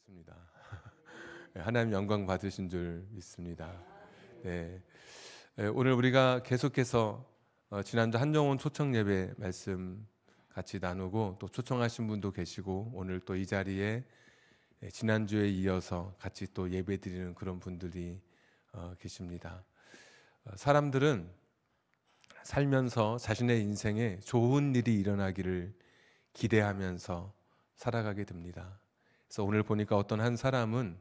좋습니다. 하나님 영광 받으신 줄 믿습니다. 네, 오늘 우리가 계속해서 지난주 한정원 초청 예배 말씀 같이 나누고 또 초청하신 분도 계시고 오늘 또 이 자리에 지난주에 이어서 같이 또 예배 드리는 그런 분들이 계십니다. 사람들은 살면서 자신의 인생에 좋은 일이 일어나기를 기대하면서 살아가게 됩니다. 그래서 오늘 보니까 어떤 한 사람은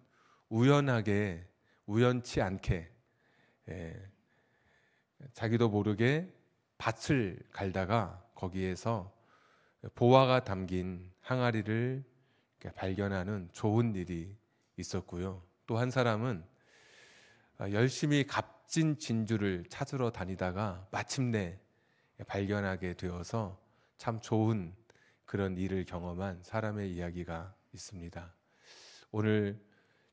우연치 않게 자기도 모르게 밭을 갈다가 거기에서 보화가 담긴 항아리를 발견하는 좋은 일이 있었고요. 또 한 사람은 열심히 값진 진주를 찾으러 다니다가 마침내 발견하게 되어서 참 좋은 그런 일을 경험한 사람의 이야기가 있습니다. 오늘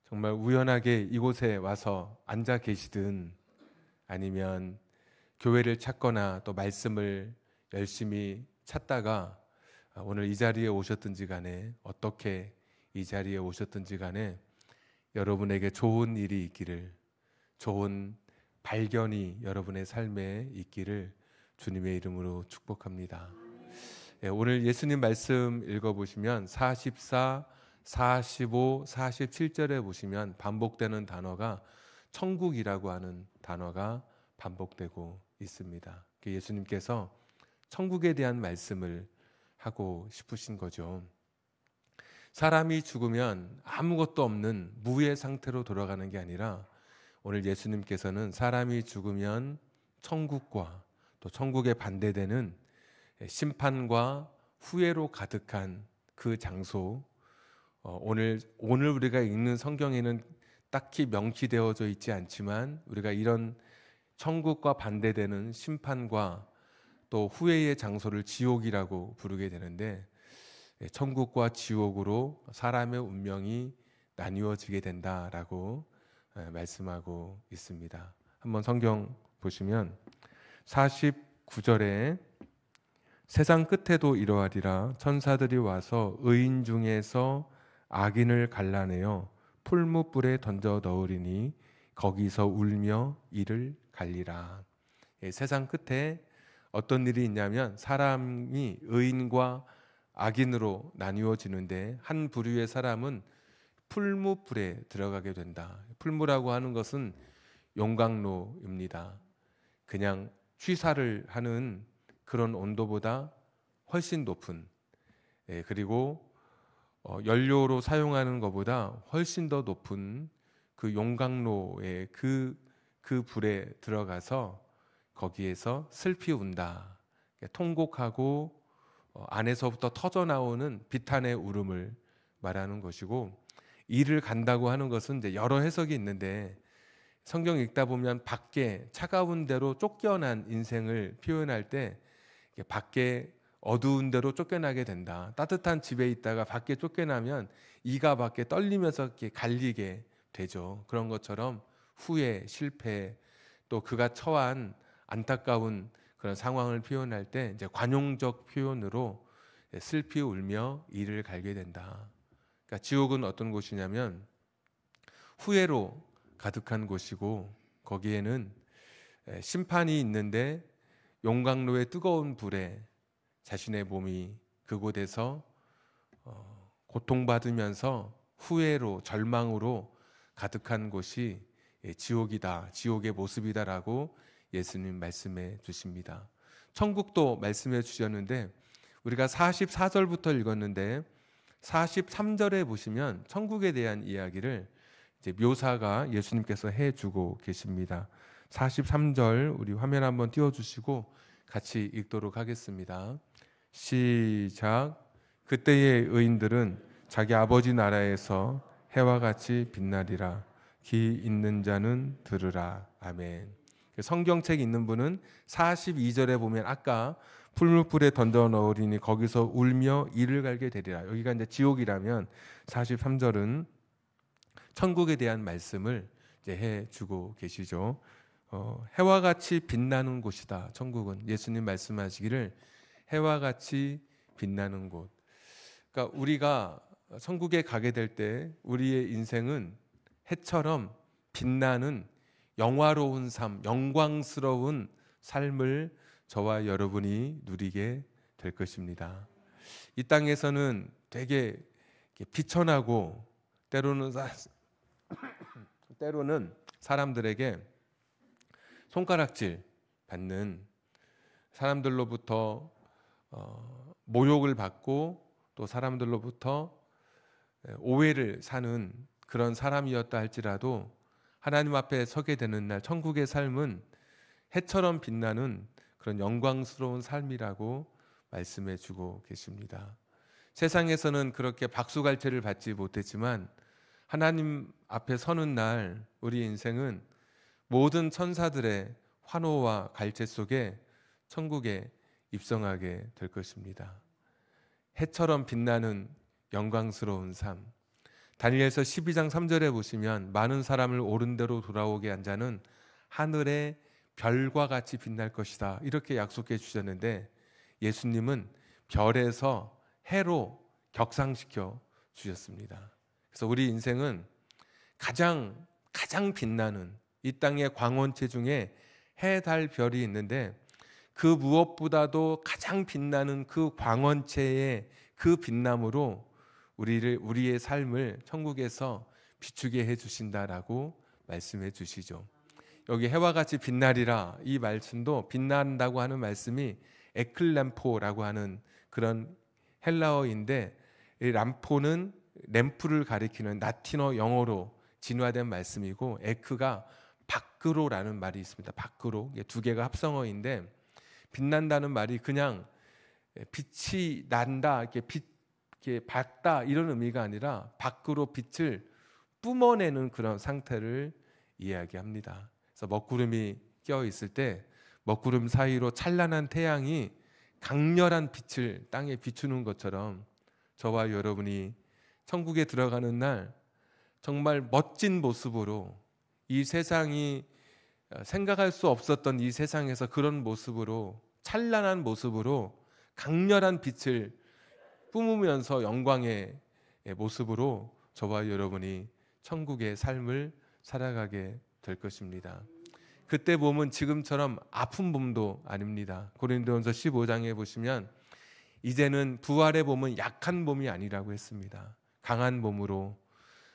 정말 우연하게 이곳에 와서 앉아 계시든 아니면 교회를 찾거나 또 말씀을 열심히 찾다가 오늘 이 자리에 오셨든지 간에 어떻게 이 자리에 오셨든지 간에 여러분에게 좋은 일이 있기를, 좋은 발견이 여러분의 삶에 있기를 주님의 이름으로 축복합니다. 오늘 예수님 말씀 읽어보시면 44, 45, 47절에 보시면 반복되는 단어가 천국이라고 하는 단어가 반복되고 있습니다. 예수님께서 천국에 대한 말씀을 하고 싶으신 거죠. 사람이 죽으면 아무것도 없는 무의 상태로 돌아가는 게 아니라 오늘 예수님께서는 사람이 죽으면 천국과 또 천국에 반대되는 심판과 후회로 가득한 그 장소, 오늘 우리가 읽는 성경에는 딱히 명시되어져 있지 않지만 우리가 이런 천국과 반대되는 심판과 또 후회의 장소를 지옥이라고 부르게 되는데, 천국과 지옥으로 사람의 운명이 나뉘어지게 된다라고 말씀하고 있습니다. 한번 성경 보시면 49절에 세상 끝에도 이러하리라. 천사들이 와서 의인 중에서 악인을 갈라내어 풀무불에 던져 넣으리니 거기서 울며 이를 갈리라. 세상 끝에 어떤 일이 있냐면 사람이 의인과 악인으로 나뉘어지는데 한 부류의 사람은 풀무불에 들어가게 된다. 풀무라고 하는 것은 용광로입니다. 그냥 취사를 하는 그런 온도보다 훨씬 높은, 그리고 연료로 사용하는 것보다 훨씬 더 높은 그 용광로의 그 불에 들어가서 거기에서 슬피 운다. 통곡하고 안에서부터 터져 나오는 비탄의 울음을 말하는 것이고, 이를 간다고 하는 것은 이제 여러 해석이 있는데 성경 읽다 보면 밖에 차가운 데로 쫓겨난 인생을 표현할 때 밖에 어두운 데로 쫓겨나게 된다. 따뜻한 집에 있다가 밖에 쫓겨나면 이가 밖에 떨리면서 이렇게 갈리게 되죠. 그런 것처럼 후회, 실패, 또 그가 처한 안타까운 그런 상황을 표현할 때 이제 관용적 표현으로 슬피 울며 이를 갈게 된다. 그러니까 지옥은 어떤 곳이냐면 후회로 가득한 곳이고, 거기에는 심판이 있는데 용광로의 뜨거운 불에 자신의 몸이 그곳에서 고통받으면서 후회로, 절망으로 가득한 곳이 지옥이다, 지옥의 모습이다라고 예수님 말씀해 주십니다. 천국도 말씀해 주셨는데 우리가 44절부터 읽었는데 43절에 보시면 천국에 대한 이야기를 이제 묘사가 예수님께서 해주고 계십니다. 43절 우리 화면 한번 띄워주시고 같이 읽도록 하겠습니다. 시작. 그때의 의인들은 자기 아버지 나라에서 해와 같이 빛나리라. 귀 있는 자는 들으라. 아멘. 성경책 있는 분은 42절에 보면 아까 풀무불에 던져 넣으리니 거기서 울며 이를 갈게 되리라. 여기가 이제 지옥이라면 43절은 천국에 대한 말씀을 이제 해주고 계시죠. 해와 같이 빛나는 곳이다. 천국은 예수님 말씀하시기를 해와 같이 빛나는 곳. 그러니까 우리가 천국에 가게 될 때 우리의 인생은 해처럼 빛나는 영화로운 삶, 영광스러운 삶을 저와 여러분이 누리게 될 것입니다. 이 땅에서는 되게 비천하고 때로는 사람들에게 손가락질 받는, 사람들로부터 모욕을 받고 또 사람들로부터 오해를 사는 그런 사람이었다 할지라도 하나님 앞에 서게 되는 날 천국의 삶은 해처럼 빛나는 그런 영광스러운 삶이라고 말씀해 주고 계십니다. 세상에서는 그렇게 박수갈채를 받지 못했지만 하나님 앞에 서는 날 우리 인생은 모든 천사들의 환호와 갈채 속에 천국에 입성하게 될 것입니다. 해처럼 빛나는 영광스러운 삶. 다니엘서 12장 3절에 보시면 많은 사람을 옳은 대로 돌아오게 한 자는 하늘의 별과 같이 빛날 것이다, 이렇게 약속해 주셨는데 예수님은 별에서 해로 격상시켜 주셨습니다. 그래서 우리 인생은 가장 빛나는 이 땅의 광원체 중에 해, 달, 별이 있는데 그 무엇보다도 가장 빛나는 그 광원체의 그 빛남으로 우리의 삶을 천국에서 비추게 해 주신다라고 말씀해 주시죠. 여기 해와 같이 빛나리라, 이 말씀도 빛난다고 하는 말씀이 에클램포라고 하는 그런 헬라어인데, 이 람포는 램프를 가리키는 라틴어 영어로 진화된 말씀이고, 에크가 밖으로라는 말이 있습니다. 밖으로, 두 개가 합성어인데 빛난다는 말이 그냥 빛이 난다, 이렇게 밝다 이런 의미가 아니라 밖으로 빛을 뿜어내는 그런 상태를 이야기합니다. 그래서 먹구름이 껴 있을 때 먹구름 사이로 찬란한 태양이 강렬한 빛을 땅에 비추는 것처럼 저와 여러분이 천국에 들어가는 날 정말 멋진 모습으로, 이 세상이 생각할 수 없었던 이 세상에서 그런 모습으로, 찬란한 모습으로 강렬한 빛을 뿜으면서 영광의 모습으로 저와 여러분이 천국의 삶을 살아가게 될 것입니다. 그때 몸은 지금처럼 아픈 몸도 아닙니다. 고린도전서 15장에 보시면 이제는 부활의 몸은 약한 몸이 아니라고 했습니다. 강한 몸으로,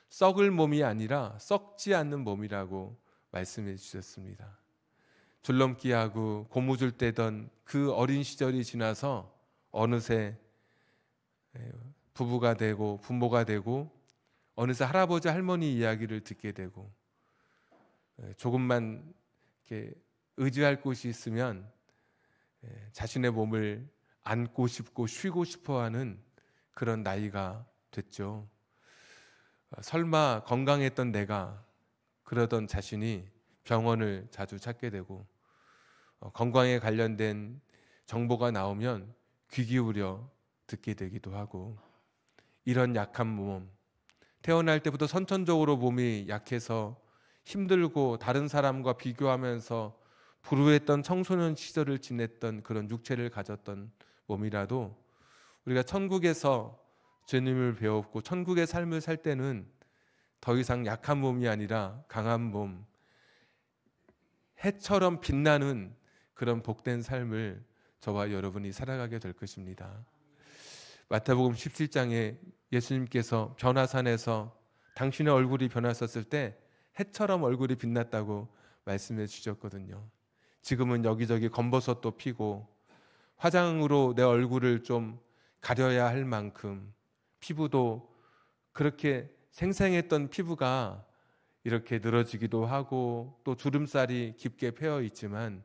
썩을 몸이 아니라 썩지 않는 몸이라고 말씀해 주셨습니다. 줄넘기하고 고무줄 떼던 그 어린 시절이 지나서 어느새 부부가 되고 부모가 되고 어느새 할아버지 할머니 이야기를 듣게 되고 조금만 이렇게 의지할 곳이 있으면 자신의 몸을 안고 싶고 쉬고 싶어하는 그런 나이가 됐죠. 설마 건강했던 내가 그러던 자신이 병원을 자주 찾게 되고 건강에 관련된 정보가 나오면 귀 기울여 듣게 되기도 하고, 이런 약한 몸, 태어날 때부터 선천적으로 몸이 약해서 힘들고 다른 사람과 비교하면서 불우했던 청소년 시절을 지냈던 그런 육체를 가졌던 몸이라도 우리가 천국에서 주님을 배웠고 천국의 삶을 살 때는 더 이상 약한 몸이 아니라 강한 몸, 해처럼 빛나는 그런 복된 삶을 저와 여러분이 살아가게 될 것입니다. 마태복음 17장에 예수님께서 변화산에서 당신의 얼굴이 변했었을 때 해처럼 얼굴이 빛났다고 말씀해 주셨거든요. 지금은 여기저기 검버섯도 피고 화장으로 내 얼굴을 좀 가려야 할 만큼 피부도 그렇게 생생했던 피부가 이렇게 늘어지기도 하고 또 주름살이 깊게 패여 있지만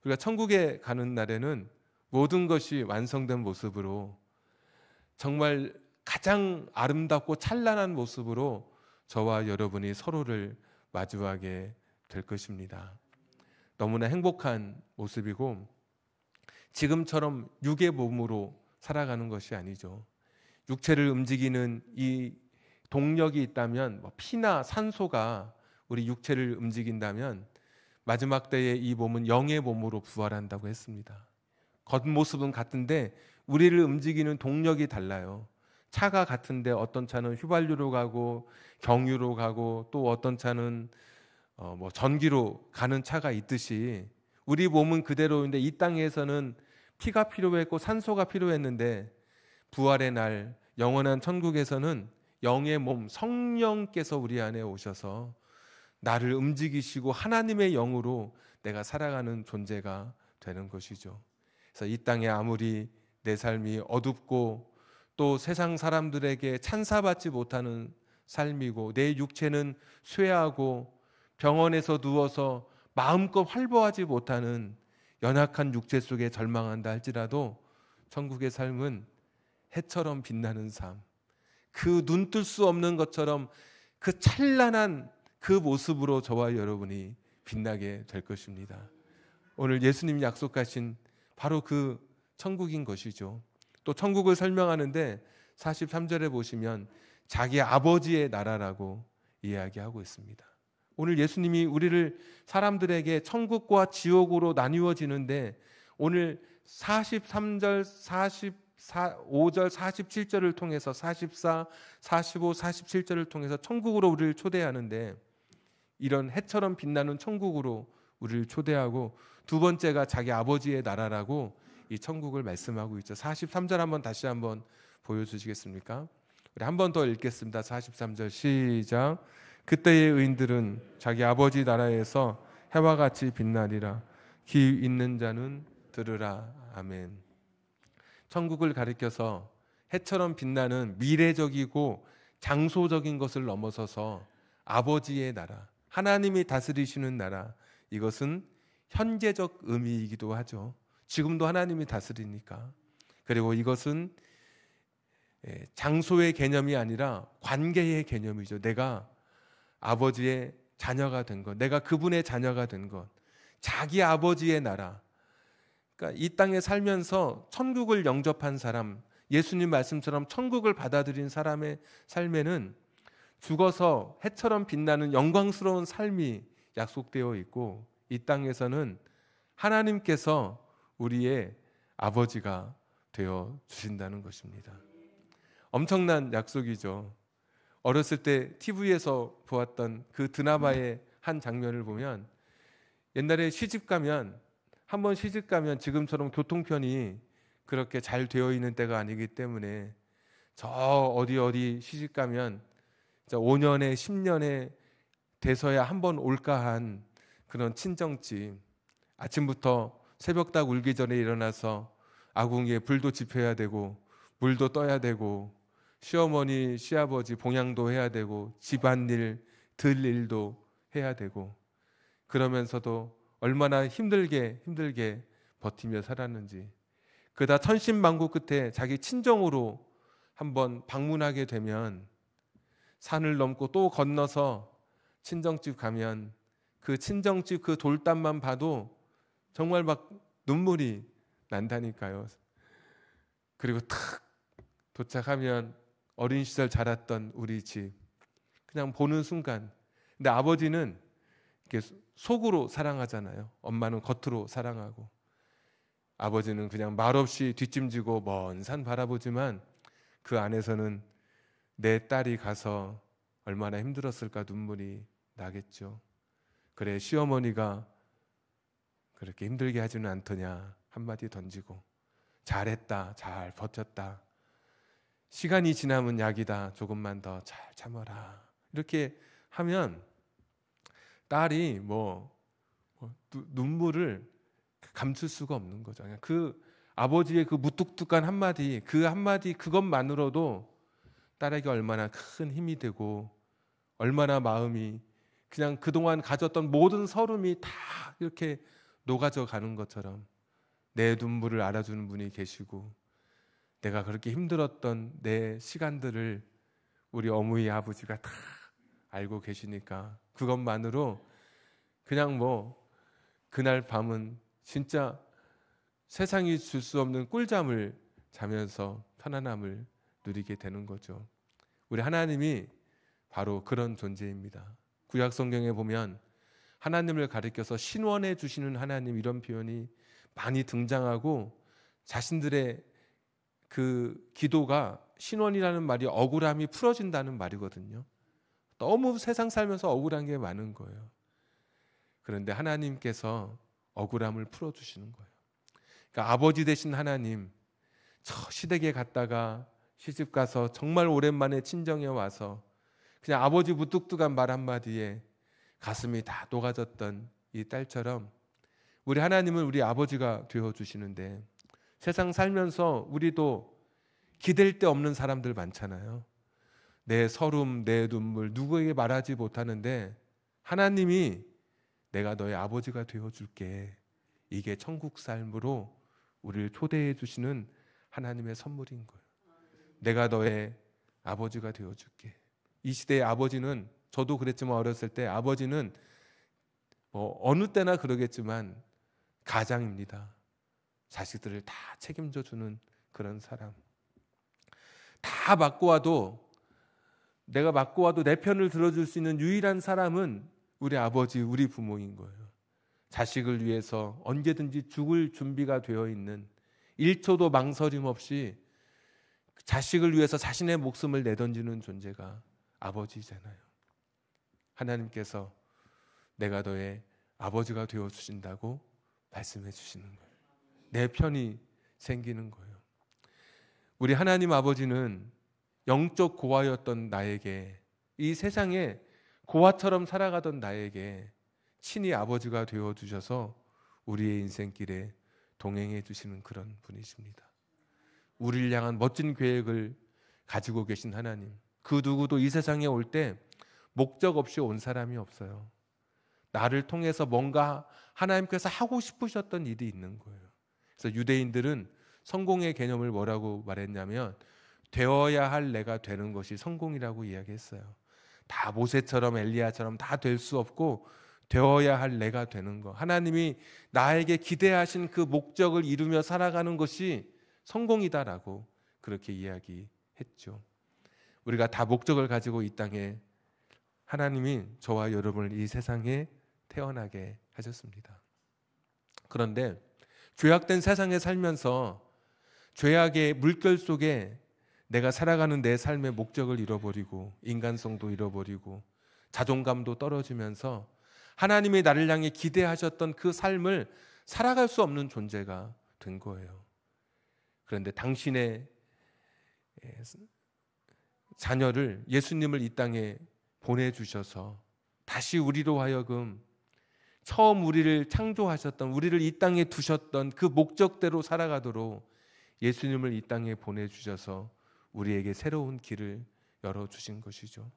우리가 천국에 가는 날에는 모든 것이 완성된 모습으로 정말 가장 아름답고 찬란한 모습으로 저와 여러분이 서로를 마주하게 될 것입니다. 너무나 행복한 모습이고 지금처럼 육의 몸으로 살아가는 것이 아니죠. 육체를 움직이는 이 동력이 있다면 피나 산소가 우리 육체를 움직인다면 마지막 때에 이 몸은 영의 몸으로 부활한다고 했습니다. 겉모습은 같은데 우리를 움직이는 동력이 달라요. 차가 같은데 어떤 차는 휘발유로 가고 경유로 가고 또 어떤 차는 뭐 전기로 가는 차가 있듯이 우리 몸은 그대로인데 이 땅에서는 피가 필요했고 산소가 필요했는데 부활의 날 영원한 천국에서는 영의 몸 성령께서 우리 안에 오셔서 나를 움직이시고 하나님의 영으로 내가 살아가는 존재가 되는 것이죠. 그래서 이 땅에 아무리 내 삶이 어둡고 또 세상 사람들에게 찬사받지 못하는 삶이고 내 육체는 쇠하고 병원에서 누워서 마음껏 활보하지 못하는 연약한 육체 속에 절망한다 할지라도 천국의 삶은 해처럼 빛나는 삶, 그 눈 뜰 수 없는 것처럼 그 찬란한 그 모습으로 저와 여러분이 빛나게 될 것입니다. 오늘 예수님이 약속하신 바로 그 천국인 것이죠. 또 천국을 설명하는데 43절에 보시면 자기 아버지의 나라라고 이야기하고 있습니다. 오늘 예수님이 우리를 사람들에게 천국과 지옥으로 나뉘어지는데 오늘 43절, 45절, 47절을 통해서 44, 45, 47절을 통해서 천국으로 우리를 초대하는데 이런 해처럼 빛나는 천국으로 우리를 초대하고 두 번째가 자기 아버지의 나라라고 이 천국을 말씀하고 있죠. 43절 한번 다시 한번 보여주시겠습니까? 우리 한 번 더 읽겠습니다. 43절 시작. 그때의 의인들은 자기 아버지 나라에서 해와 같이 빛나리라. 귀 있는 자는 들으라. 아멘. 천국을 가리켜서 해처럼 빛나는 미래적이고 장소적인 것을 넘어서서 아버지의 나라, 하나님이 다스리시는 나라, 이것은 현재적 의미이기도 하죠. 지금도 하나님이 다스리니까. 그리고 이것은 장소의 개념이 아니라 관계의 개념이죠. 내가 아버지의 자녀가 된 것, 내가 그분의 자녀가 된 것, 자기 아버지의 나라. 그러니까 이 땅에 살면서 천국을 영접한 사람, 예수님 말씀처럼 천국을 받아들인 사람의 삶에는 죽어서 해처럼 빛나는 영광스러운 삶이 약속되어 있고 이 땅에서는 하나님께서 우리의 아버지가 되어 주신다는 것입니다. 엄청난 약속이죠. 어렸을 때 TV에서 보았던 그 드라마의 한 장면을 보면 옛날에 시집 가면 한번 시집 가면 지금처럼 교통편이 그렇게 잘 되어 있는 때가 아니기 때문에 저 어디 시집 가면 5년에 10년에 돼서야 한번 올까 한 그런 친정집, 아침부터 새벽닭 울기 전에 일어나서 아궁이에 불도 지펴야 되고 물도 떠야 되고 시어머니 시아버지 봉양도 해야 되고 집안일 들 일도 해야 되고 그러면서도 얼마나 힘들게 버티며 살았는지, 그다 천신만고 끝에 자기 친정으로 한번 방문하게 되면 산을 넘고 또 건너서 친정집 가면 그 친정집 그 돌담만 봐도 정말 막 눈물이 난다니까요. 그리고 탁 도착하면 어린 시절 자랐던 우리 집 그냥 보는 순간, 근데 아버지는 이렇게 속으로 사랑하잖아요. 엄마는 겉으로 사랑하고, 아버지는 그냥 말없이 뒷짐지고 먼 산 바라보지만 그 안에서는 내 딸이 가서 얼마나 힘들었을까 눈물이 나겠죠. 그래, 시어머니가 그렇게 힘들게 하지는 않더냐 한마디 던지고, 잘했다, 잘 버텼다, 시간이 지나면 약이다, 조금만 더 잘 참아라, 이렇게 하면 딸이 눈물을 감출 수가 없는 거죠. 그 아버지의 그 무뚝뚝한 한마디, 그 한마디 그것만으로도 딸에게 얼마나 큰 힘이 되고 얼마나 마음이 그냥 그동안 가졌던 모든 서름이 다 이렇게 녹아져 가는 것처럼 내 눈물을 알아주는 분이 계시고 내가 그렇게 힘들었던 내 시간들을 우리 어머니 아버지가 다 알고 계시니까 그것만으로 그냥 그날 밤은 진짜 세상이 줄 수 없는 꿀잠을 자면서 편안함을 누리게 되는 거죠. 우리 하나님이 바로 그런 존재입니다. 구약 성경에 보면 하나님을 가리켜서 신원해 주시는 하나님, 이런 표현이 많이 등장하고 자신들의 그 기도가 신원이라는 말이 억울함이 풀어진다는 말이거든요. 너무 세상 살면서 억울한 게 많은 거예요. 그런데 하나님께서 억울함을 풀어주시는 거예요. 그러니까 아버지 되신 하나님, 저 시댁에 갔다가 시집 가서 정말 오랜만에 친정에 와서 그냥 아버지 무뚝뚝한 말 한마디에 가슴이 다 녹아졌던 이 딸처럼 우리 하나님은 우리 아버지가 되어주시는데, 세상 살면서 우리도 기댈 데 없는 사람들 많잖아요. 내 서름, 내 눈물 누구에게 말하지 못하는데 하나님이 내가 너의 아버지가 되어줄게, 이게 천국 삶으로 우리를 초대해 주시는 하나님의 선물인 거예요. 내가 너의 아버지가 되어줄게. 이 시대의 아버지는, 저도 그랬지만 어렸을 때 아버지는 어느 때나 그러겠지만 가장입니다. 자식들을 다 책임져 주는 그런 사람. 다 맞고 와도, 내가 맞고 와도 내 편을 들어줄 수 있는 유일한 사람은 우리 아버지, 우리 부모인 거예요. 자식을 위해서 언제든지 죽을 준비가 되어 있는, 1초도 망설임 없이 자식을 위해서 자신의 목숨을 내던지는 존재가 아버지잖아요. 하나님께서 내가 너의 아버지가 되어 주신다고 말씀해 주시는 거예요. 내 편이 생기는 거예요. 우리 하나님 아버지는 영적 고아였던 나에게, 이 세상에 고아처럼 살아가던 나에게 친히 아버지가 되어 주셔서 우리의 인생길에 동행해 주시는 그런 분이십니다. 우리를 향한 멋진 계획을 가지고 계신 하나님, 그 누구도 이 세상에 올 때 목적 없이 온 사람이 없어요. 나를 통해서 뭔가 하나님께서 하고 싶으셨던 일이 있는 거예요. 그래서 유대인들은 성공의 개념을 뭐라고 말했냐면, 되어야 할 내가 되는 것이 성공이라고 이야기했어요. 다 모세처럼 엘리야처럼 다 될 수 없고 되어야 할 내가 되는 것, 하나님이 나에게 기대하신 그 목적을 이루며 살아가는 것이 성공이다라고 그렇게 이야기했죠. 우리가 다 목적을 가지고 이 땅에 하나님이 저와 여러분을 이 세상에 태어나게 하셨습니다. 그런데 죄악된 세상에 살면서 죄악의 물결 속에 내가 살아가는 내 삶의 목적을 잃어버리고 인간성도 잃어버리고 자존감도 떨어지면서 하나님이 나를 향해 기대하셨던 그 삶을 살아갈 수 없는 존재가 된 거예요. 그런데 당신의 자녀를, 예수님을 이 땅에 보내주셔서 다시 우리로 하여금 처음 우리를 창조하셨던, 우리를 이 땅에 두셨던 그 목적대로 살아가도록 예수님을 이 땅에 보내주셔서 우리에게 새로운 길을 열어주신 것이죠.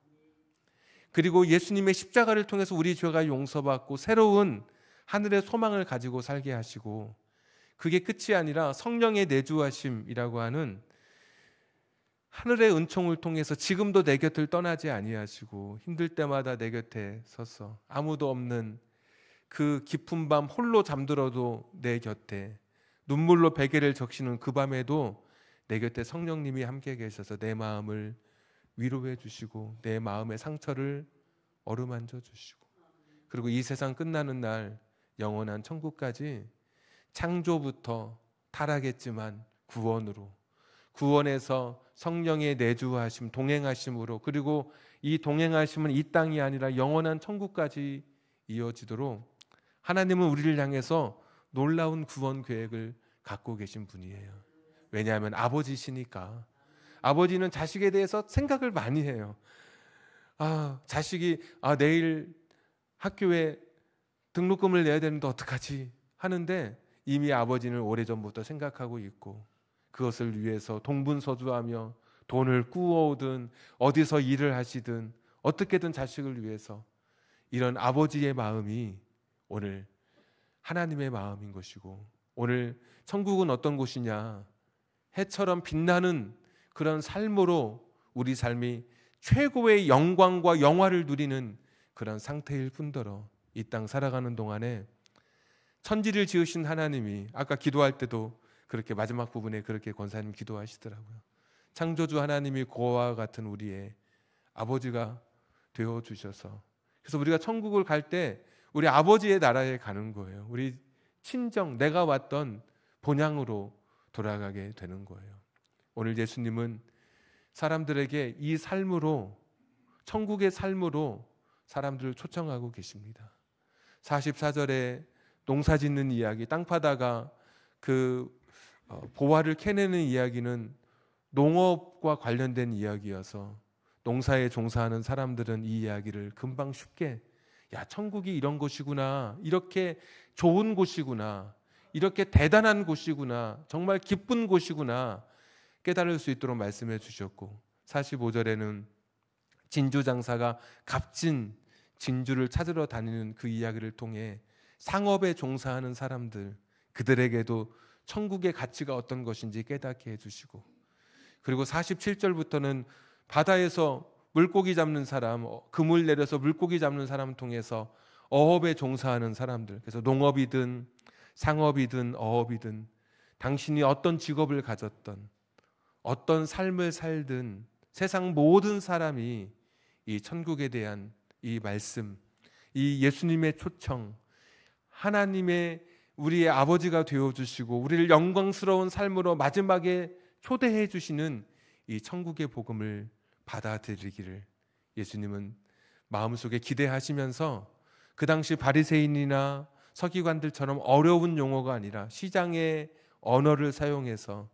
그리고 예수님의 십자가를 통해서 우리 죄가 용서받고 새로운 하늘의 소망을 가지고 살게 하시고, 그게 끝이 아니라 성령의 내주하심이라고 하는 하늘의 은총을 통해서 지금도 내 곁을 떠나지 아니하시고 힘들 때마다 내 곁에 서서 아무도 없는 그 깊은 밤 홀로 잠들어도 내 곁에 눈물로 베개를 적시는 그 밤에도 내 곁에 성령님이 함께 계셔서 내 마음을 위로해 주시고 내 마음의 상처를 어루만져 주시고, 그리고 이 세상 끝나는 날 영원한 천국까지 창조부터 타락했지만 구원에서 성령의 내주하심, 동행하심으로, 그리고 이 동행하심은 이 땅이 아니라 영원한 천국까지 이어지도록 하나님은 우리를 향해서 놀라운 구원 계획을 갖고 계신 분이에요. 왜냐하면 아버지시니까. 아버지는 자식에 대해서 생각을 많이 해요. 자식이 내일 학교에 등록금을 내야 되는데 어떡하지 하는데 이미 아버지는 오래전부터 생각하고 있고, 그것을 위해서 동분서주하며 돈을 꾸어오든 어디서 일을 하시든 어떻게든 자식을 위해서, 이런 아버지의 마음이 오늘 하나님의 마음인 것이고, 오늘 천국은 어떤 곳이냐, 해처럼 빛나는 그런 삶으로 우리 삶이 최고의 영광과 영화를 누리는 그런 상태일 뿐더러 이 땅 살아가는 동안에 천지를 지으신 하나님이, 아까 기도할 때도 그렇게 마지막 부분에 그렇게 권사님 기도하시더라고요. 창조주 하나님이 고아와 같은 우리의 아버지가 되어주셔서, 그래서 우리가 천국을 갈 때 우리 아버지의 나라에 가는 거예요. 우리 친정, 내가 왔던 본향으로 돌아가게 되는 거예요. 오늘 예수님은 사람들에게 이 삶으로, 천국의 삶으로 사람들을 초청하고 계십니다. 44절에 농사 짓는 이야기, 땅 파다가 그 보화를 캐내는 이야기는 농업과 관련된 이야기여서 농사에 종사하는 사람들은 이 이야기를 금방 쉽게, 야, 천국이 이런 곳이구나, 이렇게 좋은 곳이구나, 이렇게 대단한 곳이구나, 정말 기쁜 곳이구나 깨달을 수 있도록 말씀해 주셨고, 45절에는 진주 장사가 값진 진주를 찾으러 다니는 그 이야기를 통해 상업에 종사하는 사람들, 그들에게도 천국의 가치가 어떤 것인지 깨닫게 해주시고, 그리고 47절부터는 바다에서 물고기 잡는 사람, 그물 내려서 물고기 잡는 사람 통해서 어업에 종사하는 사람들, 그래서 농업이든 상업이든 어업이든 당신이 어떤 직업을 가졌던, 어떤 삶을 살든 세상 모든 사람이 이 천국에 대한 이 말씀, 이 예수님의 초청, 하나님의 우리의 아버지가 되어주시고 우리를 영광스러운 삶으로 마지막에 초대해 주시는 이 천국의 복음을 받아들이기를 예수님은 마음속에 기대하시면서, 그 당시 바리새인이나 서기관들처럼 어려운 용어가 아니라 시장의 언어를 사용해서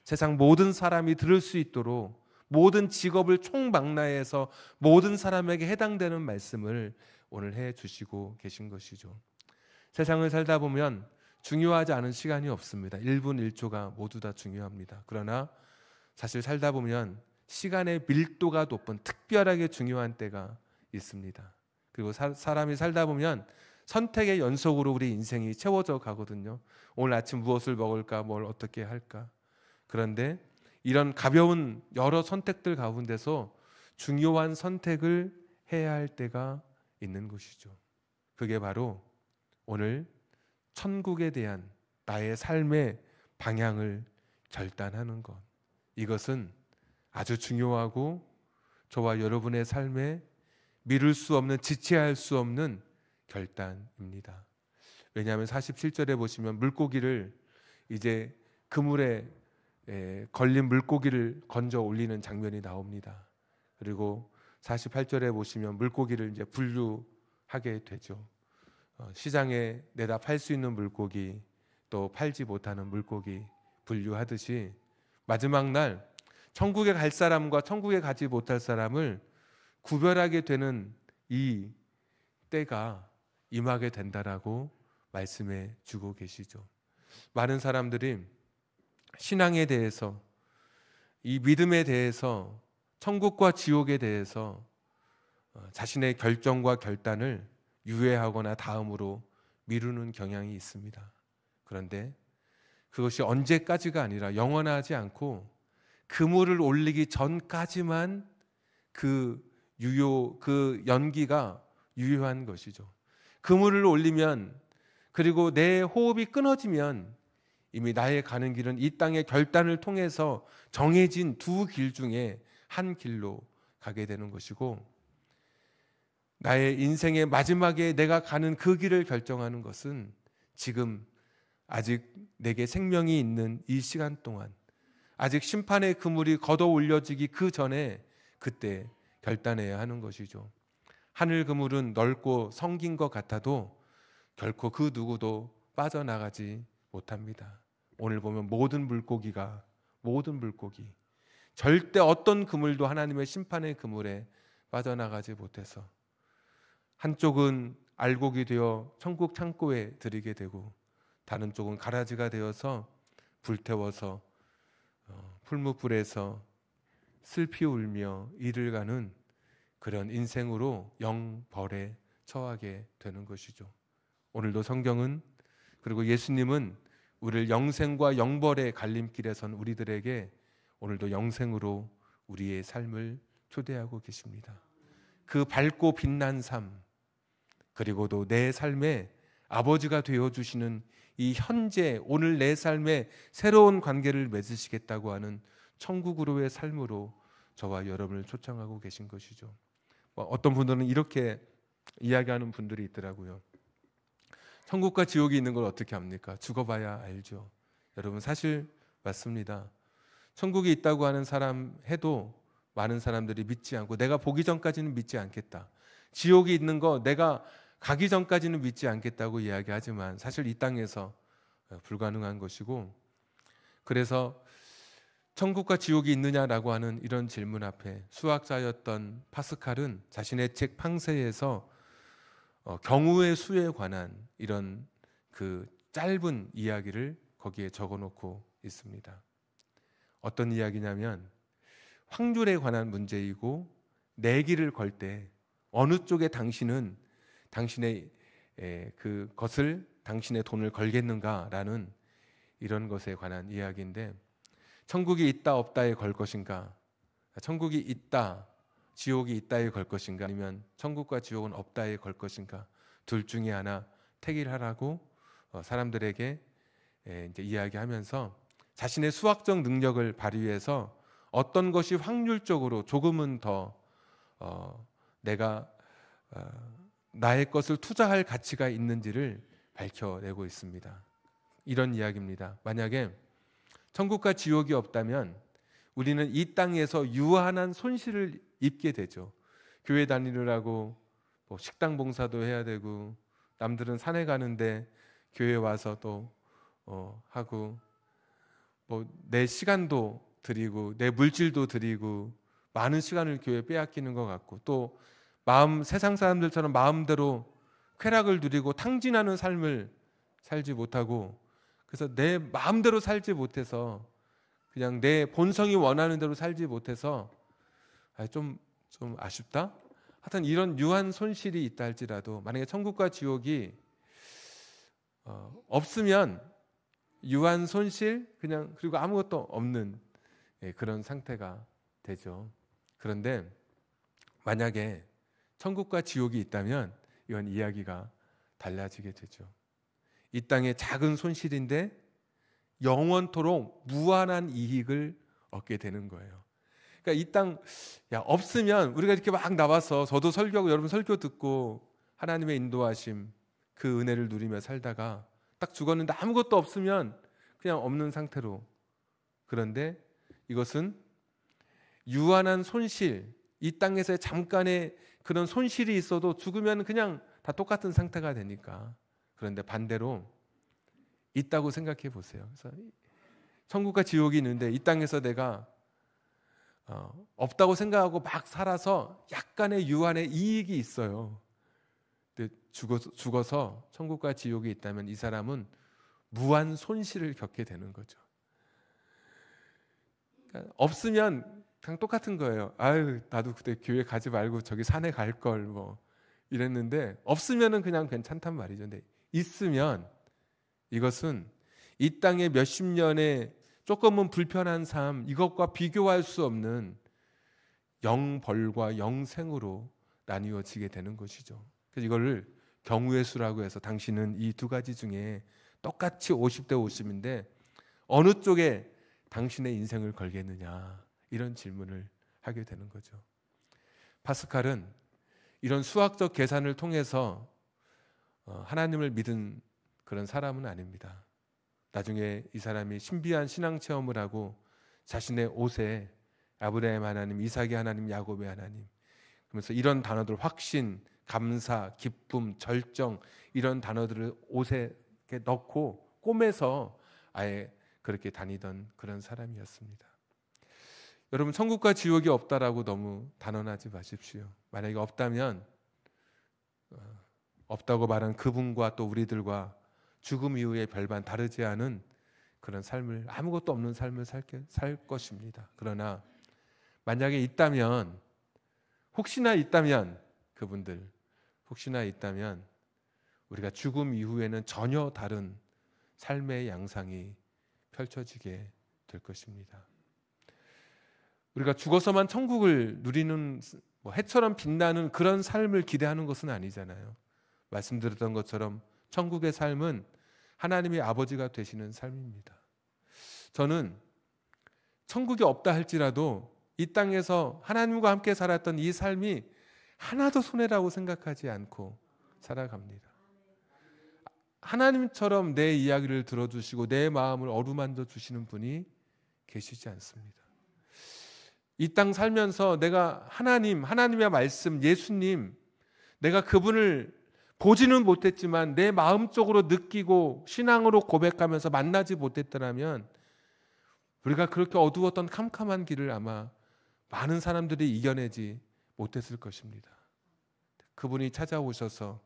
세상 모든 사람이 들을 수 있도록 모든 직업을 총망라해서 모든 사람에게 해당되는 말씀을 오늘 해 주시고 계신 것이죠. 세상을 살다 보면 중요하지 않은 시간이 없습니다. 1분 1초가 모두 다 중요합니다. 그러나 사실 살다 보면 시간의 밀도가 높은 특별하게 중요한 때가 있습니다. 그리고 사람이 살다 보면 선택의 연속으로 우리 인생이 채워져 가거든요. 오늘 아침 무엇을 먹을까, 뭘 어떻게 할까. 그런데 이런 가벼운 여러 선택들 가운데서 중요한 선택을 해야 할 때가 있는 것이죠. 그게 바로 오늘 천국에 대한 나의 삶의 방향을 결단하는 것. 이것은 아주 중요하고 저와 여러분의 삶에 미룰 수 없는, 지체할 수 없는 결단입니다. 왜냐하면 47절에 보시면 물고기를, 이제 그물에 걸린 물고기를 건져 올리는 장면이 나옵니다. 그리고 48절에 보시면 물고기를 이제 분류하게 되죠. 시장에 내다 팔 수 있는 물고기, 또 팔지 못하는 물고기 분류하듯이 마지막 날 천국에 갈 사람과 천국에 가지 못할 사람을 구별하게 되는 이 때가 임하게 된다라고 말씀해 주고 계시죠. 많은 사람들이 신앙에 대해서, 이 믿음에 대해서, 천국과 지옥에 대해서 자신의 결정과 결단을 유예하거나 다음으로 미루는 경향이 있습니다. 그런데 그것이 언제까지가 아니라 영원하지 않고 그물을 올리기 전까지만 그 연기가 유효한 것이죠. 그물을 올리면, 그리고 내 호흡이 끊어지면 이미 나의 가는 길은 이 땅의 결단을 통해서 정해진 두 길 중에 한 길로 가게 되는 것이고, 나의 인생의 마지막에 내가 가는 그 길을 결정하는 것은 지금 아직 내게 생명이 있는 이 시간 동안, 아직 심판의 그물이 걷어 올려지기 그 전에 그때 결단해야 하는 것이죠. 하늘 그물은 넓고 성긴 것 같아도 결코 그 누구도 빠져나가지 못합니다. 오늘 보면 모든 물고기 절대 어떤 그물도 하나님의 심판의 그물에 빠져나가지 못해서 한쪽은 알곡이 되어 천국 창고에 들이게 되고, 다른 쪽은 가라지가 되어서 불태워서 풀무불에서 슬피 울며 이를 가는 그런 인생으로 영벌에 처하게 되는 것이죠. 오늘도 성경은, 그리고 예수님은 우리를 영생과 영벌의 갈림길에 선 우리들에게 오늘도 영생으로 우리의 삶을 초대하고 계십니다. 그 밝고 빛난 삶, 그리고도 내 삶에 아버지가 되어주시는 이 현재 오늘 내 삶에 새로운 관계를 맺으시겠다고 하는 천국으로의 삶으로 저와 여러분을 초청하고 계신 것이죠. 어떤 분들은 이렇게 이야기하는 분들이 있더라고요. 천국과 지옥이 있는 걸 어떻게 압니까? 죽어봐야 알죠. 여러분, 사실 맞습니다. 천국이 있다고 하는 사람 해도 많은 사람들이 믿지 않고 내가 보기 전까지는 믿지 않겠다. 지옥이 있는 거 내가 가기 전까지는 믿지 않겠다고 이야기하지만 사실 이 땅에서 불가능한 것이고, 그래서 천국과 지옥이 있느냐라고 하는 이런 질문 앞에 수학자였던 파스칼은 자신의 책 팡세에서 경우의 수에 관한 이런 그 짧은 이야기를 거기에 적어놓고 있습니다. 어떤 이야기냐면 확률에 관한 문제이고 내기를 걸 때 어느 쪽에 당신은 당신의 그것을 당신의 돈을 걸겠는가라는 이런 것에 관한 이야기인데, 천국이 있다 없다에 걸 것인가, 천국이 있다 지옥이 있다에 걸 것인가, 아니면 천국과 지옥은 없다에 걸 것인가, 둘 중에 하나 택일하라고 사람들에게 이제 이야기하면서 자신의 수학적 능력을 발휘해서 어떤 것이 확률적으로 조금은 더 내가 나의 것을 투자할 가치가 있는지를 밝혀내고 있습니다. 이런 이야기입니다. 만약에 천국과 지옥이 없다면 우리는 이 땅에서 유한한 손실을 입게 되죠. 교회 다니느라고 뭐 식당 봉사도 해야 되고, 남들은 산에 가는데 교회 와서 또 하고, 뭐 내 시간도 드리고 내 물질도 드리고 많은 시간을 교회에 빼앗기는 것 같고, 또 세상 사람들처럼 마음대로 쾌락을 누리고 탕진하는 삶을 살지 못하고, 그래서 내 마음대로 살지 못해서 그냥 내 본성이 원하는 대로 살지 못해서 좀 아쉽다? 하여튼 이런 유한 손실이 있다 할지라도 만약에 천국과 지옥이 없으면 유한 손실 그냥 그리고 아무것도 없는 그런 상태가 되죠. 그런데 만약에 천국과 지옥이 있다면 이건 이야기가 달라지게 되죠. 이 땅의 작은 손실인데 영원토록 무한한 이익을 얻게 되는 거예요. 그러니까 이 땅 없으면 우리가 이렇게 막 나와서 저도 설교하고 여러분 설교 듣고 하나님의 인도하심 그 은혜를 누리며 살다가 딱 죽었는데 아무것도 없으면 그냥 없는 상태로, 그런데 이것은 유한한 손실, 이 땅에서의 잠깐의 그런 손실이 있어도 죽으면 그냥 다 똑같은 상태가 되니까. 그런데 반대로 있다고 생각해 보세요. 그래서 천국과 지옥이 있는데 이 땅에서 내가 없다고 생각하고 막 살아서 약간의 유한의 이익이 있어요. 근데 죽어서 천국과 지옥이 있다면 이 사람은 무한 손실을 겪게 되는 거죠. 그러니까 없으면 그냥 똑같은 거예요. 아유, 나도 그때 교회 가지 말고 저기 산에 갈 걸 뭐 이랬는데, 없으면은 그냥 괜찮단 말이죠. 근데 있으면 이것은 이 땅의 몇십 년의 조금은 불편한 삶, 이것과 비교할 수 없는 영벌과 영생으로 나뉘어지게 되는 것이죠. 그래서 이거를 경우의 수라고 해서 당신은 이 두 가지 중에 똑같이 50대 50인데 어느 쪽에 당신의 인생을 걸겠느냐, 이런 질문을 하게 되는 거죠. 파스칼은 이런 수학적 계산을 통해서 하나님을 믿은 그런 사람은 아닙니다. 나중에 이 사람이 신비한 신앙 체험을 하고 자신의 옷에 아브라함 하나님, 이삭의 하나님, 야곱의 하나님, 그러면서 이런 단어들, 확신, 감사, 기쁨, 절정, 이런 단어들을 옷에 이렇게 넣고 꼬매서 아예 그렇게 다니던 그런 사람이었습니다. 여러분, 천국과 지옥이 없다라고 너무 단언하지 마십시오. 만약에 없다면 없다고 말한 그분과 또 우리들과 죽음 이후에 별반 다르지 않은 그런 삶을, 아무것도 없는 삶을 살 것입니다. 그러나 만약에 있다면, 혹시나 있다면, 그분들 혹시나 있다면 우리가 죽음 이후에는 전혀 다른 삶의 양상이 펼쳐지게 될 것입니다. 우리가 죽어서만 천국을 누리는 해처럼 빛나는 그런 삶을 기대하는 것은 아니잖아요. 말씀드렸던 것처럼 천국의 삶은 하나님의 아버지가 되시는 삶입니다. 저는 천국이 없다 할지라도 이 땅에서 하나님과 함께 살았던 이 삶이 하나도 손해라고 생각하지 않고 살아갑니다. 하나님처럼 내 이야기를 들어주시고 내 마음을 어루만져 주시는 분이 계시지 않습니다. 이 땅 살면서 내가 하나님의 말씀, 예수님, 내가 그분을 보지는 못했지만 내 마음속으로 느끼고 신앙으로 고백하면서 만나지 못했더라면 우리가 그렇게 어두웠던 캄캄한 길을 아마 많은 사람들이 이겨내지 못했을 것입니다. 그분이 찾아오셔서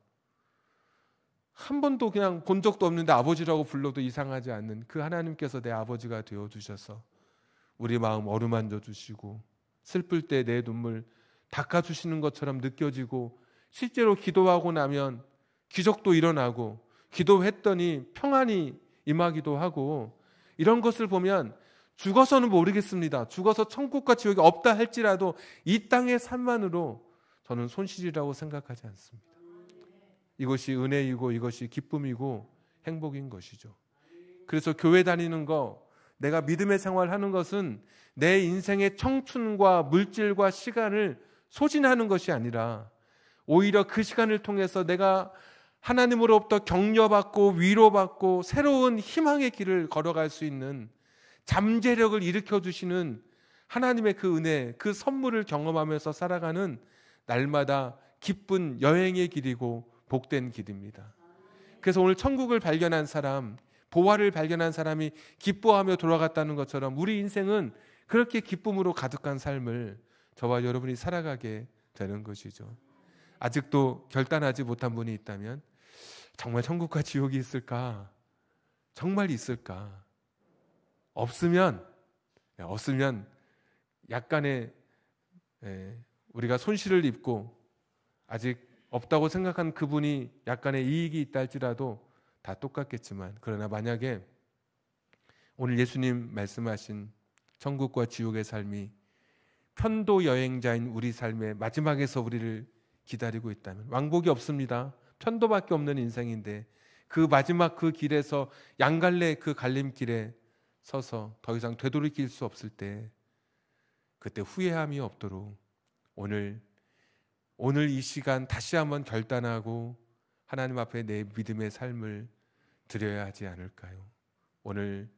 한 번도 그냥 본 적도 없는데 아버지라고 불러도 이상하지 않는 그 하나님께서 내 아버지가 되어주셔서 우리 마음 어루만져 주시고 슬플 때 내 눈물 닦아주시는 것처럼 느껴지고 실제로 기도하고 나면 기적도 일어나고 기도했더니 평안이 임하기도 하고 이런 것을 보면 죽어서는 모르겠습니다. 죽어서 천국과 지옥이 없다 할지라도 이 땅의 삶만으로 저는 손실이라고 생각하지 않습니다. 이것이 은혜이고 이것이 기쁨이고 행복인 것이죠. 그래서 교회 다니는 거, 내가 믿음의 생활하는 것은 내 인생의 청춘과 물질과 시간을 소진하는 것이 아니라 오히려 그 시간을 통해서 내가 하나님으로부터 격려받고 위로받고 새로운 희망의 길을 걸어갈 수 있는 잠재력을 일으켜 주시는 하나님의 그 은혜, 그 선물을 경험하면서 살아가는 날마다 기쁜 여행의 길이고 복된 길입니다. 그래서 오늘 천국을 발견한 사람, 보화를 발견한 사람이 기뻐하며 돌아갔다는 것처럼 우리 인생은 그렇게 기쁨으로 가득한 삶을 저와 여러분이 살아가게 되는 것이죠. 아직도 결단하지 못한 분이 있다면 정말 천국과 지옥이 있을까? 정말 있을까? 없으면 약간의 우리가 손실을 입고 아직 없다고 생각한 그분이 약간의 이익이 있다 할지라도 다 똑같겠지만, 그러나 만약에 오늘 예수님 말씀하신 천국과 지옥의 삶이 편도 여행자인 우리 삶의 마지막에서 우리를 기다리고 있다면, 왕복이 없습니다. 편도밖에 없는 인생인데 그 마지막 그 길에서 양갈래 그 갈림길에 서서 더 이상 되돌이킬 수 없을 때 그때 후회함이 없도록 오늘 이 시간 다시 한번 결단하고 하나님 앞에 내 믿음의 삶을 드려야 하지 않을까요? 오늘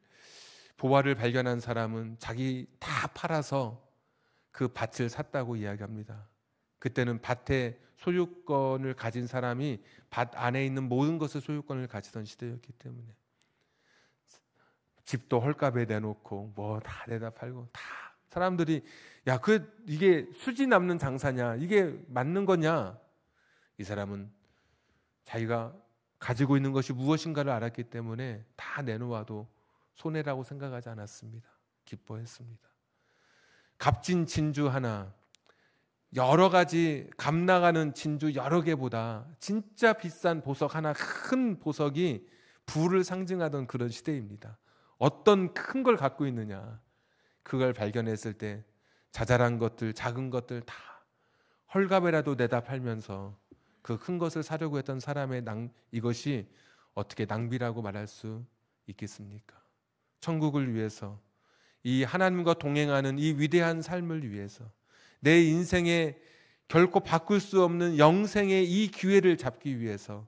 보화를 발견한 사람은 자기 다 팔아서 그 밭을 샀다고 이야기합니다. 그때는 밭의 소유권을 가진 사람이 밭 안에 있는 모든 것을 소유권을 가지던 시대였기 때문에 집도 헐값에 내놓고 뭐 다 내다 팔고, 다 사람들이 야, 이게 수지 남는 장사냐? 이게 맞는 거냐? 이 사람은 자기가 가지고 있는 것이 무엇인가를 알았기 때문에 다 내놓아도 손해라고 생각하지 않았습니다. 기뻐했습니다. 값진 진주 하나, 여러 가지 값 나가는 진주 여러 개보다 진짜 비싼 보석 하나, 큰 보석이 부를 상징하던 그런 시대입니다. 어떤 큰 걸 갖고 있느냐, 그걸 발견했을 때 자잘한 것들, 작은 것들 다 헐값에라도 내다 팔면서 그 큰 것을 사려고 했던 사람의 이것이 어떻게 낭비라고 말할 수 있겠습니까? 천국을 위해서, 이 하나님과 동행하는 이 위대한 삶을 위해서, 내 인생에 결코 바꿀 수 없는 영생의 이 기회를 잡기 위해서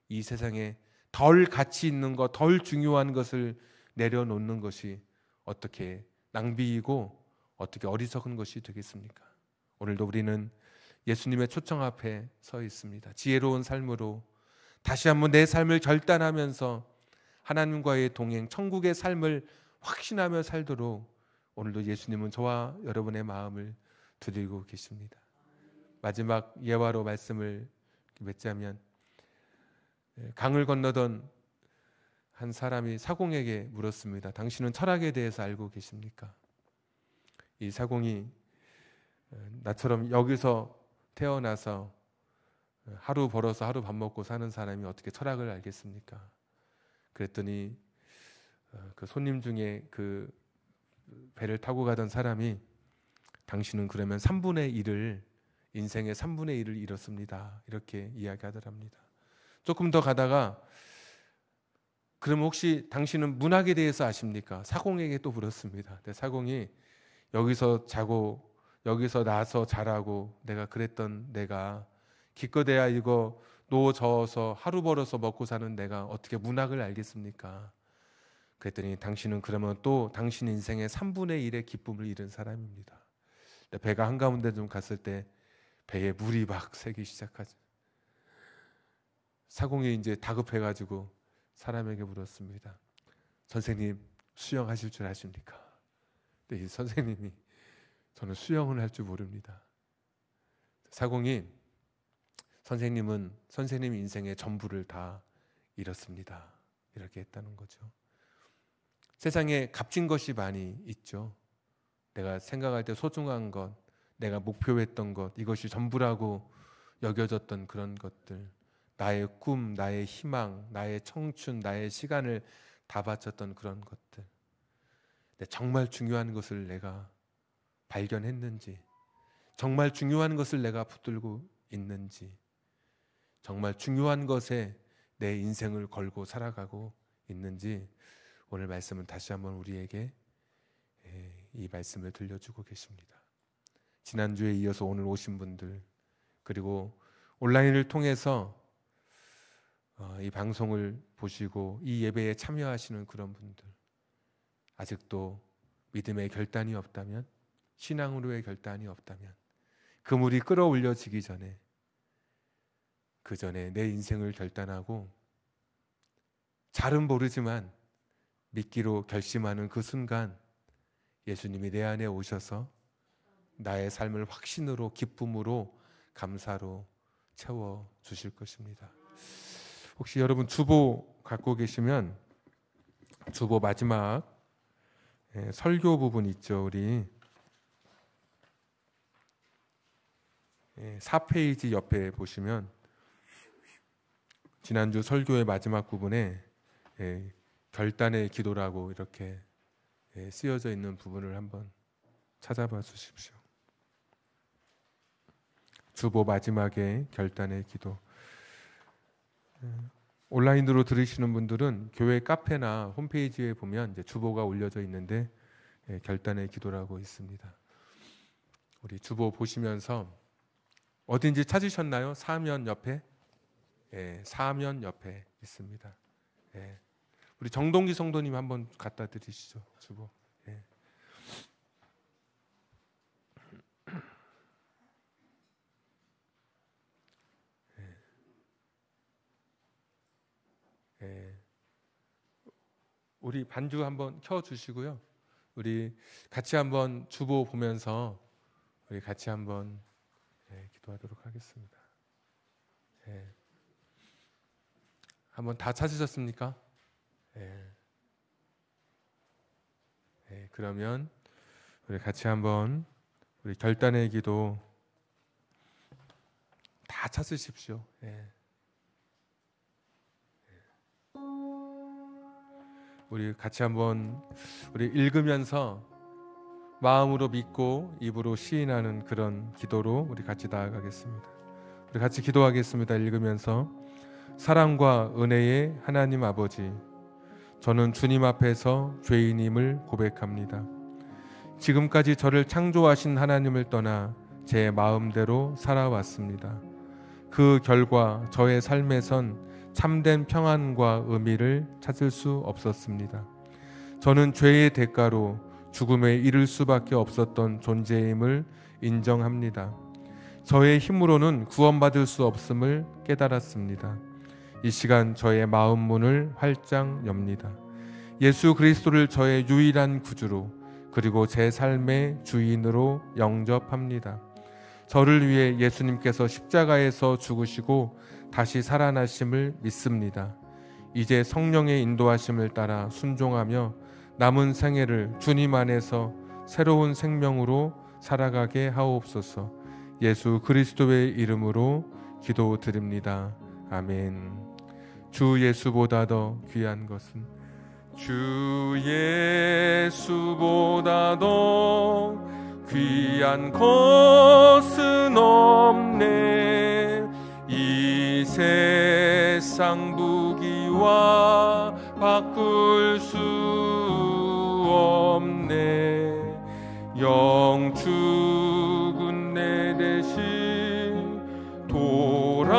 이 세상에 덜 가치 있는 것, 덜 중요한 것을 내려놓는 것이 어떻게 낭비이고 어떻게 어리석은 것이 되겠습니까? 오늘도 우리는 예수님의 초청 앞에 서 있습니다. 지혜로운 삶으로 다시 한번 내 삶을 결단하면서 하나님과의 동행, 천국의 삶을 확신하며 살도록 오늘도 예수님은 저와 여러분의 마음을 드리고 계십니다. 마지막 예화로 말씀을 맺자면, 강을 건너던 한 사람이 사공에게 물었습니다. 당신은 철학에 대해서 알고 계십니까? 이 사공이 나처럼 여기서 태어나서 하루 벌어서 하루 밥 먹고 사는 사람이 어떻게 철학을 알겠습니까? 그랬더니 그 손님 중에 그 배를 타고 가던 사람이, 당신은 그러면 3분의 1을, 인생의 3분의 1을 잃었습니다, 이렇게 이야기하더랍니다. 조금 더 가다가, 그럼 혹시 당신은 문학에 대해서 아십니까? 사공에게 또 물었습니다. 사공이, 여기서 자고 여기서 나서 자라고 내가 그랬던 내가, 기껏해야 이거 노 저어서 하루 벌어서 먹고 사는 내가 어떻게 문학을 알겠습니까? 그랬더니 당신은 그러면 또 당신 인생의 3분의 1의 기쁨을 잃은 사람입니다. 배가 한가운데 좀 갔을 때 배에 물이 막 새기 시작하죠. 사공이 이제 다급해가지고 사람에게 물었습니다. 선생님, 수영하실 줄 아십니까? 근데 이 선생님이 저는 수영을 할 줄 모릅니다. 사공이 선생님은 선생님 인생의 전부를 다 잃었습니다. 이렇게 했다는 거죠. 세상에 값진 것이 많이 있죠. 내가 생각할 때 소중한 것, 내가 목표했던 것, 이것이 전부라고 여겨졌던 그런 것들, 나의 꿈, 나의 희망, 나의 청춘, 나의 시간을 다 바쳤던 그런 것들, 정말 중요한 것을 내가 발견했는지, 정말 중요한 것을 내가 붙들고 있는지, 정말 중요한 것에 내 인생을 걸고 살아가고 있는지, 오늘 말씀은 다시 한번 우리에게 이 말씀을 들려주고 계십니다. 지난주에 이어서 오늘 오신 분들, 그리고 온라인을 통해서 이 방송을 보시고 이 예배에 참여하시는 그런 분들, 아직도 믿음의 결단이 없다면, 신앙으로의 결단이 없다면, 그물이 끌어올려지기 전에, 그 전에 내 인생을 결단하고 잘은 모르지만 믿기로 결심하는 그 순간 예수님이 내 안에 오셔서 나의 삶을 확신으로, 기쁨으로, 감사로 채워주실 것입니다. 혹시 여러분 주보 갖고 계시면 주보 마지막 설교 부분 있죠. 우리 4페이지 옆에 보시면 지난주 설교의 마지막 부분에 결단의 기도라고 이렇게 쓰여져 있는 부분을 한번 찾아봐 주십시오. 주보 마지막에 결단의 기도. 온라인으로 들으시는 분들은 교회 카페나 홈페이지에 보면 이제 주보가 올려져 있는데 결단의 기도라고 있습니다. 우리 주보 보시면서 어딘지 찾으셨나요? 사면 옆에? 사면 옆에 있습니다. 우리 정동기 성도님 한번 갖다 드리시죠. 주보. 우리 반주 한번 켜주시고요. 우리 같이 한번 주보 보면서 우리 같이 한번 기도하도록 하겠습니다. 한번 다 찾으셨습니까? 그러면 우리 같이 한번 우리 결단의 기도 다 찾으십시오. 우리 같이 한번 우리 읽으면서 마음으로 믿고 입으로 시인하는 그런 기도로 우리 같이 나아가겠습니다. 우리 같이 기도하겠습니다. 읽으면서 사랑과 은혜의 하나님 아버지, 저는 주님 앞에서 죄인임을 고백합니다. 지금까지 저를 창조하신 하나님을 떠나 제 마음대로 살아왔습니다. 그 결과 저의 삶에선 참된 평안과 의미를 찾을 수 없었습니다. 저는 죄의 대가로 죽음에 이를 수밖에 없었던 존재임을 인정합니다. 저의 힘으로는 구원받을 수 없음을 깨달았습니다. 이 시간 저의 마음 문을 활짝 엽니다. 예수 그리스도를 저의 유일한 구주로 그리고 제 삶의 주인으로 영접합니다. 저를 위해 예수님께서 십자가에서 죽으시고 다시 살아나심을 믿습니다. 이제 성령의 인도하심을 따라 순종하며 남은 생애를 주님 안에서 새로운 생명으로 살아가게 하옵소서. 예수 그리스도의 이름으로 기도드립니다. 아멘. 주 예수보다 더 귀한 것은 주 예수보다 더 귀한 것은 없네. 이 세상 부귀와 바꿀 수 없네. 영 죽은 내 대신 돌아가신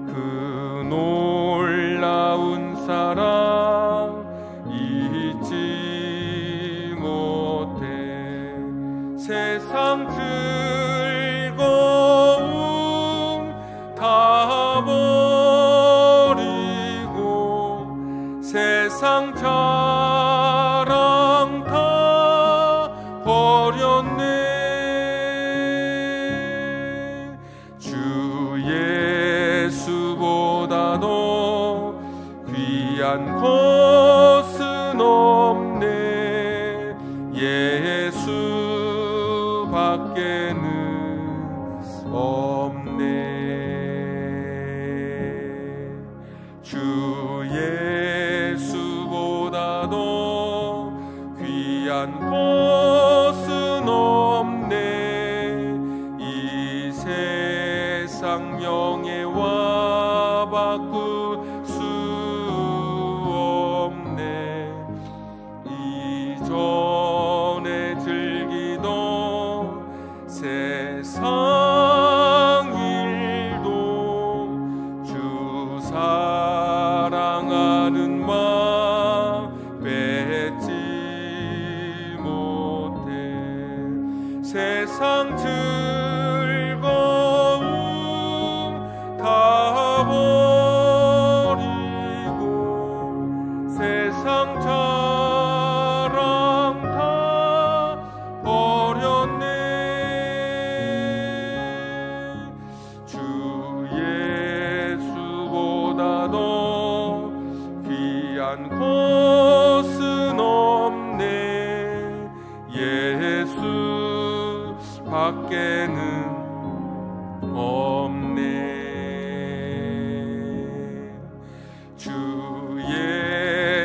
그 놀라운 세상 즐거움 다 버리고 세상 자랑 다 버렸네. 주 예수보다 더 귀한 것은 없네. 예수 밖에는 없네. 주 예수보다 더 귀한 것은 없네. 이 세상 명예와 바꿀 수 없네. 이전에 즐기던 세상 일도 주 사랑하는 마음 뺏지 못해. 세상 즐거움 다 버리고 세상 자랑 다 버렸네. 주 예수보다 더 귀한 것은 없네. 예수 밖에는 없네. 주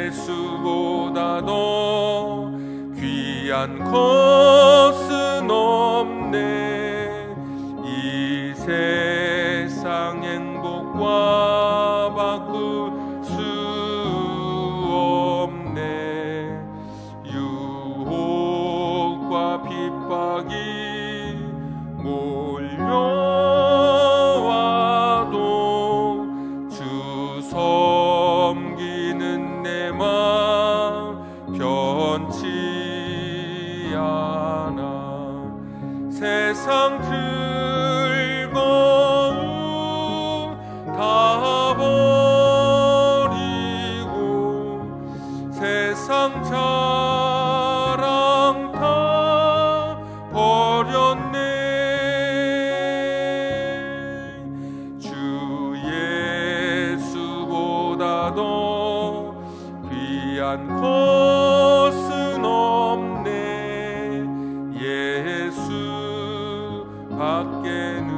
예수보다 더 귀한 것은 없네. 이 세상 행복과 바꿀 수 없네. 유혹과 핍박이 몰려와도 주 섬기는 내 마음 변치 않아. 세상 즐거움 다 버리고 세상 자랑 다 버렸네. 주 예수보다 더 귀한 것은 없네. 예수 밖에는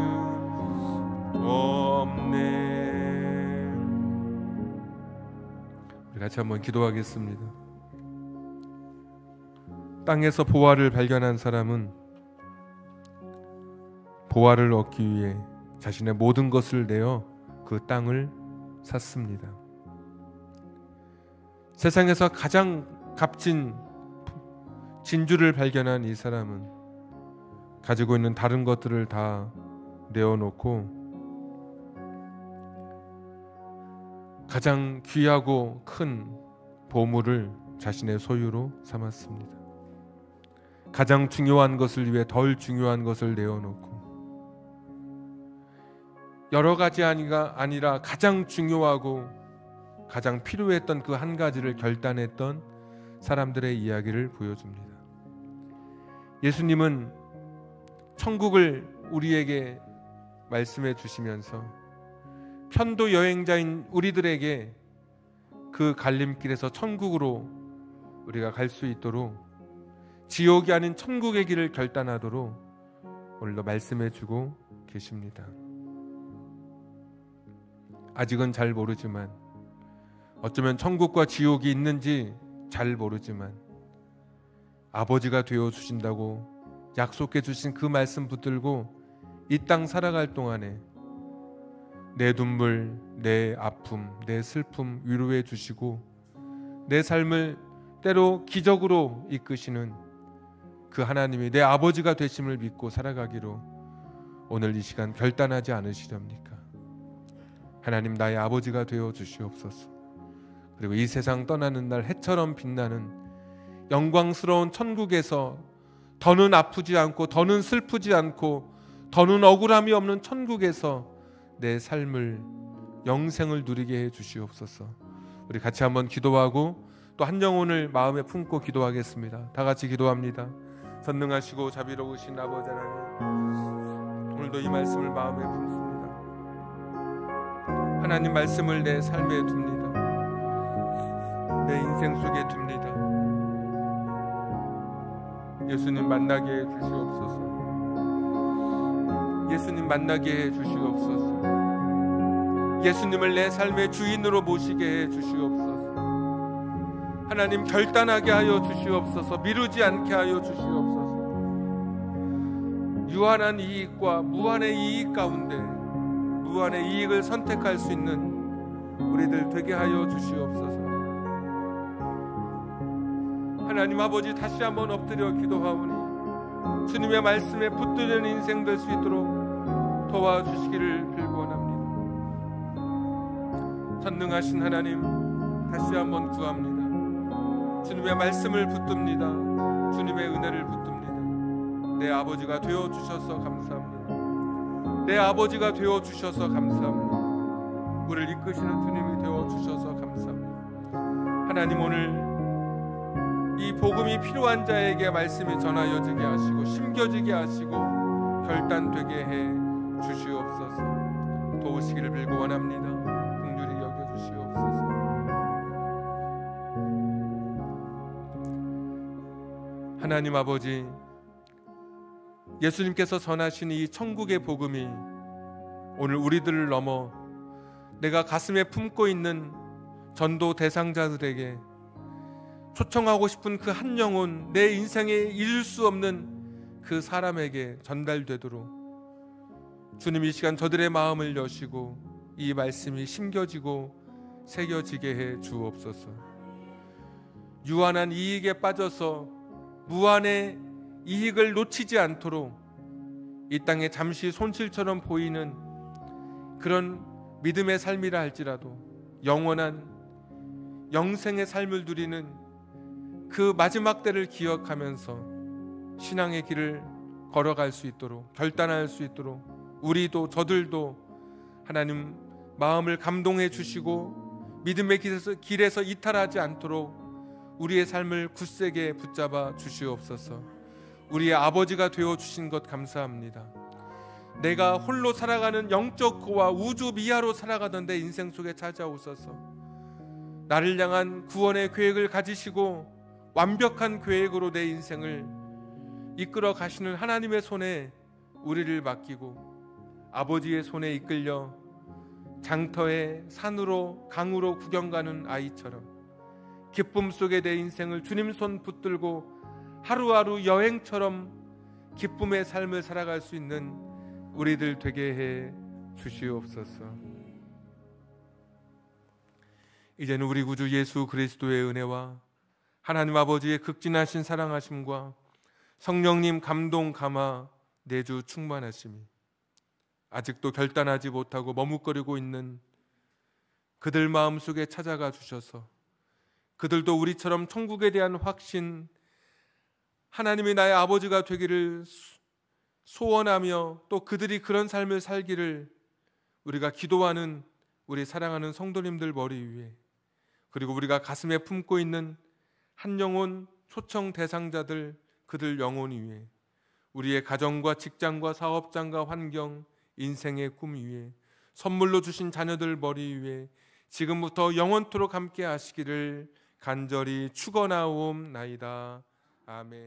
없네. 우리 같이 한번 기도하겠습니다. 땅에서 보화를 발견한 사람은 보화를 얻기 위해 자신의 모든 것을 내어 그 땅을 샀습니다. 세상에서 가장 값진 진주를 발견한 이 사람은 가지고 있는 다른 것들을 다 내어놓고 가장 귀하고 큰 보물을 자신의 소유로 삼았습니다. 가장 중요한 것을 위해 덜 중요한 것을 내어놓고 여러 가지 아니라 가장 중요하고 가장 필요했던 그 한 가지를 결단했던 사람들의 이야기를 보여줍니다. 예수님은 천국을 우리에게 말씀해 주시면서 편도 여행자인 우리들에게 그 갈림길에서 천국으로 우리가 갈 수 있도록, 지옥이 아닌 천국의 길을 결단하도록 오늘도 말씀해 주고 계십니다. 아직은 잘 모르지만, 어쩌면 천국과 지옥이 있는지 잘 모르지만 아버지가 되어 주신다고 약속해 주신 그 말씀 붙들고 이 땅 살아갈 동안에 내 눈물, 내 아픔, 내 슬픔 위로해 주시고 내 삶을 때로 기적으로 이끄시는 그 하나님이 내 아버지가 되심을 믿고 살아가기로 오늘 이 시간 결단하지 않으시렵니까? 하나님, 나의 아버지가 되어 주시옵소서. 그리고 이 세상 떠나는 날 해처럼 빛나는 영광스러운 천국에서 더는 아프지 않고 더는 슬프지 않고 더는 억울함이 없는 천국에서 내 삶을 영생을 누리게 해 주시옵소서. 우리 같이 한번 기도하고 또 한 영혼을 마음에 품고 기도하겠습니다. 다 같이 기도합니다. 전능하시고 자비로우신 아버지 하나님, 오늘도 이 말씀을 마음에 품습니다. 하나님 말씀을 내 삶에 둡니다. 내 인생 속에 둡니다. 예수님 만나게 해 주시옵소서. 예수님 만나게 해 주시옵소서. 예수님을 내 삶의 주인으로 모시게 해 주시옵소서. 하나님 결단하게 하여 주시옵소서. 미루지 않게 하여 주시옵소서. 유한한 이익과 무한의 이익 가운데 무한의 이익을 선택할 수 있는 우리들 되게 하여 주시옵소서. 하나님 아버지, 다시 한번 엎드려 기도하오니 주님의 말씀에 붙드는 인생 될 수 있도록 도와주시기를 빌고 원합니다. 전능하신 하나님, 다시 한번 구합니다. 주님의 말씀을 붙듭니다. 주님의 은혜를 붙듭니다. 내 아버지가 되어주셔서 감사합니다. 내 아버지가 되어주셔서 감사합니다. 우리를 이끄시는 주님이 되어주셔서 감사합니다. 하나님, 오늘 이 복음이 필요한 자에게 말씀이 전하여지게 하시고 심겨지게 하시고 결단되게 해 주시옵소서. 도우시기를 빌고 원합니다. 긍휼히 여겨 주시옵소서. 하나님 아버지, 예수님께서 전하신 이 천국의 복음이 오늘 우리들을 넘어 내가 가슴에 품고 있는 전도 대상자들에게 초청하고 싶은 그 한 영혼, 내 인생에 잃을 수 없는 그 사람에게 전달되도록 주님 이 시간 저들의 마음을 여시고 이 말씀이 심겨지고 새겨지게 해 주옵소서. 유한한 이익에 빠져서 무한의 이익을 놓치지 않도록 이 땅에 잠시 손실처럼 보이는 그런 믿음의 삶이라 할지라도 영원한 영생의 삶을 누리는 그 마지막 때를 기억하면서 신앙의 길을 걸어갈 수 있도록, 결단할 수 있도록 우리도 저들도 하나님 마음을 감동해 주시고 믿음의 길에서 이탈하지 않도록 우리의 삶을 굳세게 붙잡아 주시옵소서. 우리의 아버지가 되어 주신 것 감사합니다. 내가 홀로 살아가는 영적 고와 우주 미아로 살아가던 내 인생 속에 찾아오셔서 나를 향한 구원의 계획을 가지시고 완벽한 계획으로 내 인생을 이끌어 가시는 하나님의 손에 우리를 맡기고 아버지의 손에 이끌려 장터의 산으로 강으로 구경 가는 아이처럼 기쁨 속에 내 인생을 주님 손 붙들고 하루하루 여행처럼 기쁨의 삶을 살아갈 수 있는 우리들 되게 해 주시옵소서. 이제는 우리 구주 예수 그리스도의 은혜와 하나님 아버지의 극진하신 사랑하심과 성령님 감동 감화 내주 충만하심이 아직도 결단하지 못하고 머뭇거리고 있는 그들 마음속에 찾아가 주셔서 그들도 우리처럼 천국에 대한 확신, 하나님이 나의 아버지가 되기를 소원하며 또 그들이 그런 삶을 살기를 우리가 기도하는 우리 사랑하는 성도님들 머리 위에, 그리고 우리가 가슴에 품고 있는 한 영혼 초청 대상자들 그들 영혼 위에, 우리의 가정과 직장과 사업장과 환경, 인생의 꿈 위에, 선물로 주신 자녀들 머리 위에 지금부터 영원토록 함께 하시기를 간절히 축원하옵나이다. 아멘.